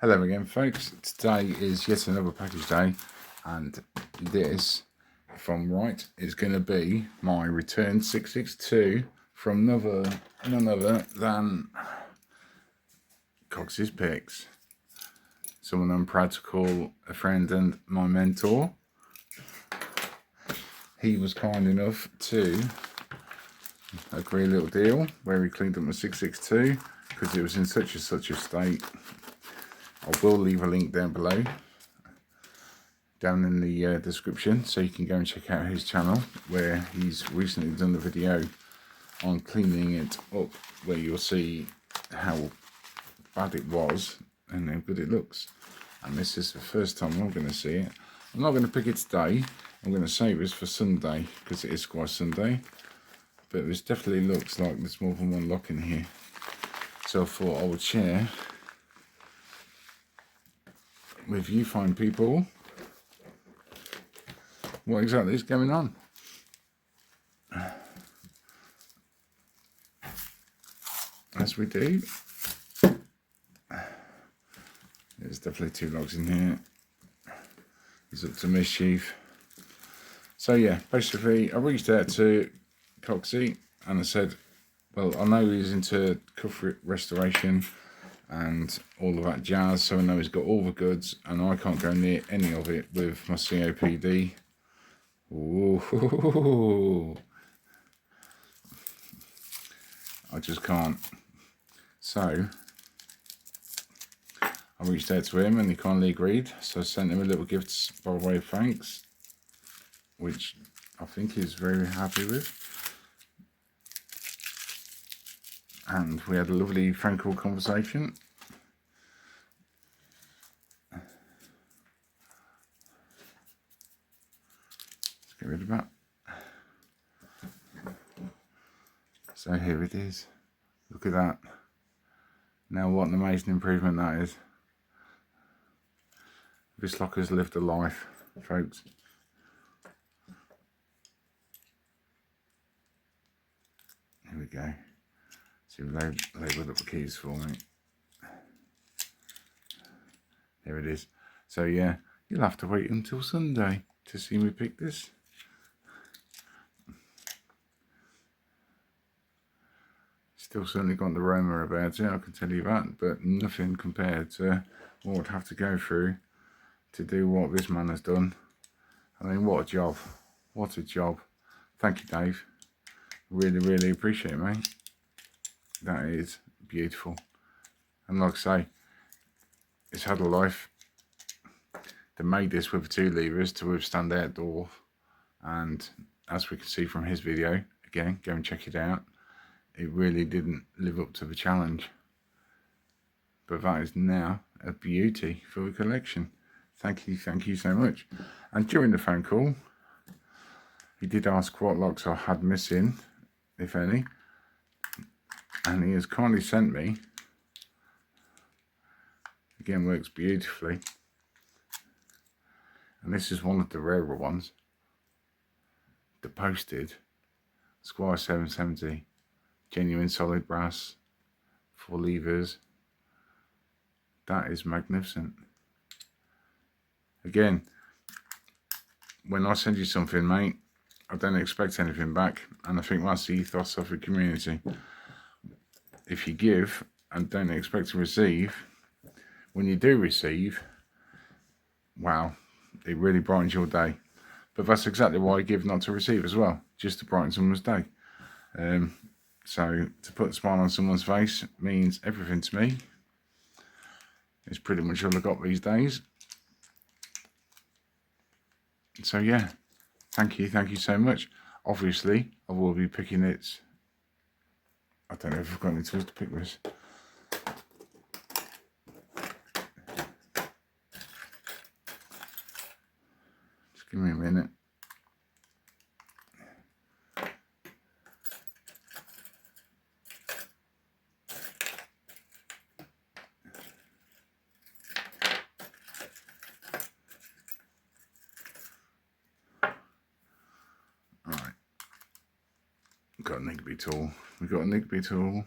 Hello again, folks. Today is yet another package day, and this, if I'm right, is going to be my return 662 from none other than Cox's Picks. Someone I'm proud to call a friend and my mentor. He was kind enough to agree a little deal where he cleaned up my 662 because it was in such a state. I will leave a link down below, down in the description, so you can go and check out his channel where he's recently done a video on cleaning it up, where you'll see how bad it was and how good it looks. And this is the first time I'm going to see it. I'm not going to pick it today. I'm going to save this for Sunday because it is Squire Sunday. But this definitely looks like there's more than one lock in here. So I thought I would share with you fine people what exactly is going on. As we do. There's definitely two logs in here. He's up to mischief. So yeah, basically I reached out to Coxie and I said, well, I know he's into cuff restoration and all of that jazz, so I know he's got all the goods and I can't go near any of it with my COPD. Ooh, I just can't. So I reached out to him and he kindly agreed, so I sent him a little gift by way of thanks, which I think he's very happy with. And we had a lovely phone call conversation. Let's get rid of that. So here it is. Look at that. Now what an amazing improvement that is. This lock has lived a life, folks. Here we go. So labelled up the keys for me. Here it is. So yeah, you'll have to wait until Sunday to see me pick this. Still certainly got the aroma about it, I can tell you that, but nothing compared to what I'd have to go through to do what this man has done. I mean, what a job. What a job. Thank you, Dave. Really, really appreciate it, mate. That is beautiful. And like I say, it's had a life. They made this with 2 levers to withstand outdoor, and as we can see from his video, again, go and check it out, it really didn't live up to the challenge. But that is now a beauty for the collection. Thank you so much. And during the phone call, he did ask what locks I had missing, if any. And he has kindly sent me, again, works beautifully, and this is one of the rarer ones, the posted Squire 770, genuine solid brass, 4 levers. That is magnificent. Again, when I send you something, mate, I don't expect anything back, and I think that's the ethos of the community. If you give and don't expect to receive, when you do receive, wow, it really brightens your day. But that's exactly why I give, not to receive as well, just to brighten someone's day. So to put a smile on someone's face means everything to me. It's pretty much all I got these days. So yeah, thank you so much. Obviously, I will be picking it. I don't know if I've got any tools to pick this. Just give me a minute. Alright. Got a Nigby tool. We've got a Nigby tool.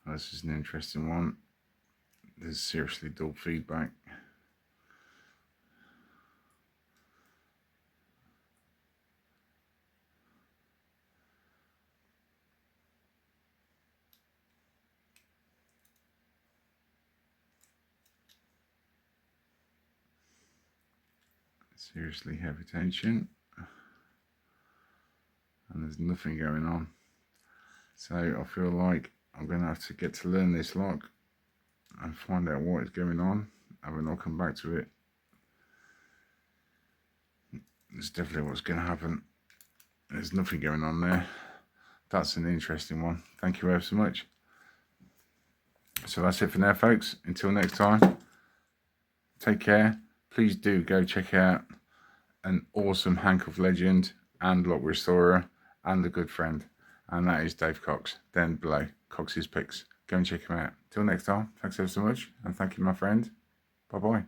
This is an interesting one. There's seriously dull feedback. Seriously heavy tension, and there's nothing going on. So I feel like I'm going to have to get to learn this lock and find out what is going on, and then I'll come back to it. It's definitely what's going to happen. There's nothing going on there. That's an interesting one. Thank you ever so much. So that's it for now, folks. Until next time, take care. Please do go check out an awesome handcuff legend and lock restorer and a good friend, and that is Dave Cox, down below, Cox's Picks. Go and check him out. Till next time, thanks ever so much, and thank you, my friend. Bye bye.